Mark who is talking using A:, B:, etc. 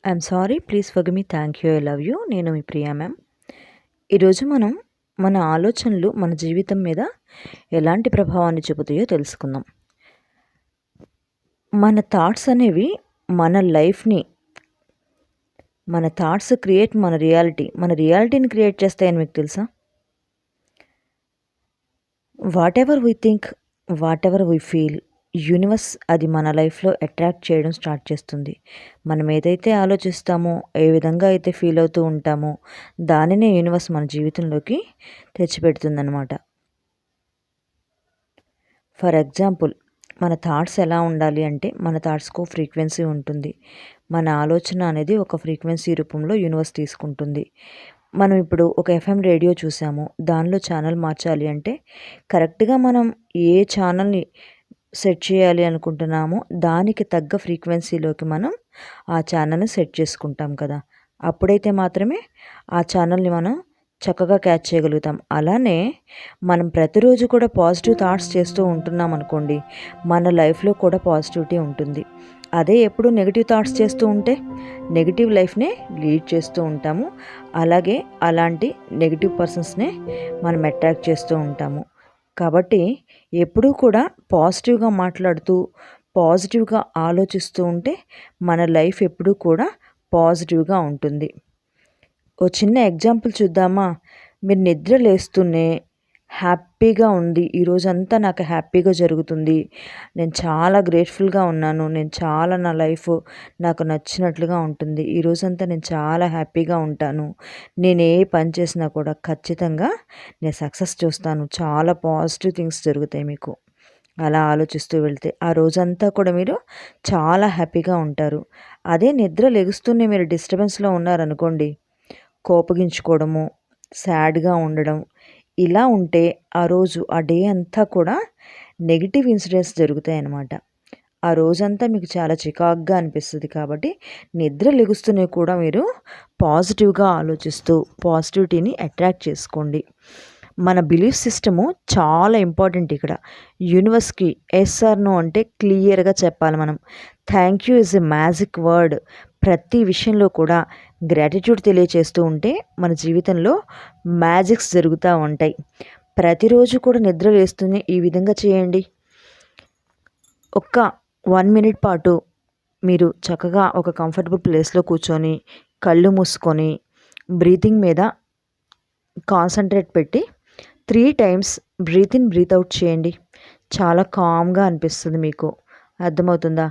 A: I'm sorry, please forgive me, thank you, I love you. నేను మీ Priya ma'am. ఈరోజు మనం మన ఆలోచనలు మన జీవితం మీద ఎలాంటి ప్రభావాన్ని చూపుతాయో తెలుసుకుందాం. మన థాట్స్ అనేవి మన లైఫ్ని, మన థాట్స్ క్రియేట్ మన రియాలిటీని క్రియేట్ చేస్తాయని మీకు తెలుసా? What ever we think, what ever we feel, universe అది మన లైఫ్లో అట్రాక్ట్ చేయడం స్టార్ట్ చేస్తుంది. మనం ఏదైతే ఆలోచిస్తామో, ఏ విధంగా అయితే ఫీల్ అవుతూ ఉంటామో దానినే యూనివర్స్ మన జీవితంలోకి తెచ్చిపెడుతుందన్నమాట. ఫర్ ఎగ్జాంపుల్, మన థాట్స్ ఎలా ఉండాలి అంటే, మన థాట్స్కు ఫ్రీక్వెన్సీ ఉంటుంది. మన ఆలోచన అనేది ఒక ఫ్రీక్వెన్సీ రూపంలో యూనివర్స్ తీసుకుంటుంది. మనం ఇప్పుడు ఒక ఎఫ్ఎం రేడియో చూసాము, దానిలో ఛానల్ మార్చాలి అంటే కరెక్ట్గా మనం ఏ ఛానల్ని సెట్ చేయాలి అనుకుంటున్నామో దానికి తగ్గ ఫ్రీక్వెన్సీలోకి మనం ఆ ఛానల్ని సెట్ చేసుకుంటాం కదా. అప్పుడైతే మాత్రమే ఆ ఛానల్ని మనం చక్కగా క్యాచ్ చేయగలుగుతాం. అలానే మనం ప్రతిరోజు కూడా పాజిటివ్ థాట్స్ చేస్తూ ఉంటున్నాం అనుకోండి, మన లైఫ్లో కూడా పాజిటివిటీ ఉంటుంది. అదే ఎప్పుడు నెగిటివ్ థాట్స్ చేస్తూ ఉంటే నెగిటివ్ లైఫ్నే లీడ్ చేస్తూ ఉంటాము. అలాగే అలాంటి నెగిటివ్ పర్సన్స్నే మనం అట్రాక్ట్ చేస్తూ ఉంటాము. కాబట్టి ఎప్పుడూ కూడా పాజిటివ్గా మాట్లాడుతూ, పాజిటివ్గా ఆలోచిస్తూ ఉంటే మన లైఫ్ ఎప్పుడూ కూడా పాజిటివ్గా ఉంటుంది. ఓ చిన్న ఎగ్జాంపుల్ చూద్దామా? మీరు నిద్ర లేస్తూనే హ్యాపీగా ఉంది, ఈరోజంతా నాకు హ్యాపీగా జరుగుతుంది, నేను చాలా గ్రేట్ఫుల్గా ఉన్నాను, నేను చాలా నా లైఫ్ నాకు నచ్చినట్లుగా ఉంటుంది, ఈరోజంతా నేను చాలా హ్యాపీగా ఉంటాను, నేను ఏ పని చేసినా కూడా ఖచ్చితంగా నేను సక్సెస్ చూస్తాను, చాలా పాజిటివ్ థింగ్స్ జరుగుతాయి మీకు. అలా ఆలోచిస్తూ వెళ్తే ఆ రోజంతా కూడా మీరు చాలా హ్యాపీగా ఉంటారు. అదే నిద్ర లెగుస్తూనే మీరు డిస్టర్బెన్స్లో ఉన్నారనుకోండి, కోపగించుకోవడము, సాడ్గా ఉండడం, ఇలా ఉంటే ఆ రోజు ఆ డే అంతా కూడా నెగిటివ్ ఇన్సిడెంట్స్ జరుగుతాయి అన్నమాట. ఆ రోజంతా మీకు చాలా చికాకుగా అనిపిస్తుంది. కాబట్టి నిద్ర లెగుస్తూనే కూడా మీరు పాజిటివ్గా ఆలోచిస్తూ పాజిటివిటీని అట్రాక్ట్ చేసుకోండి. మన బిలీఫ్ సిస్టము చాలా ఇంపార్టెంట్ ఇక్కడ. యూనివర్స్కి ఎస్ ఆర్ నో అంటే క్లియర్గా చెప్పాలి మనం. Thank you is a magic word. ప్రతి విషయంలో కూడా గ్రాటిట్యూడ్ తెలియచేస్తూ ఉంటే మన జీవితంలో మ్యాజిక్స్ జరుగుతూ ఉంటాయి. ప్రతిరోజు కూడా నిద్ర లేస్తూనే ఈ విధంగా చేయండి. ఒక్క 1 మినిట్ పాటు మీరు చక్కగా ఒక కంఫర్టబుల్ ప్లేస్లో కూర్చొని కళ్ళు మూసుకొని బ్రీతింగ్ మీద కాన్సన్ట్రేట్ పెట్టి 3 times breath in breath out చేయండి. చాలా కామ్గా అనిపిస్తుంది మీకు. అర్థమవుతుందా?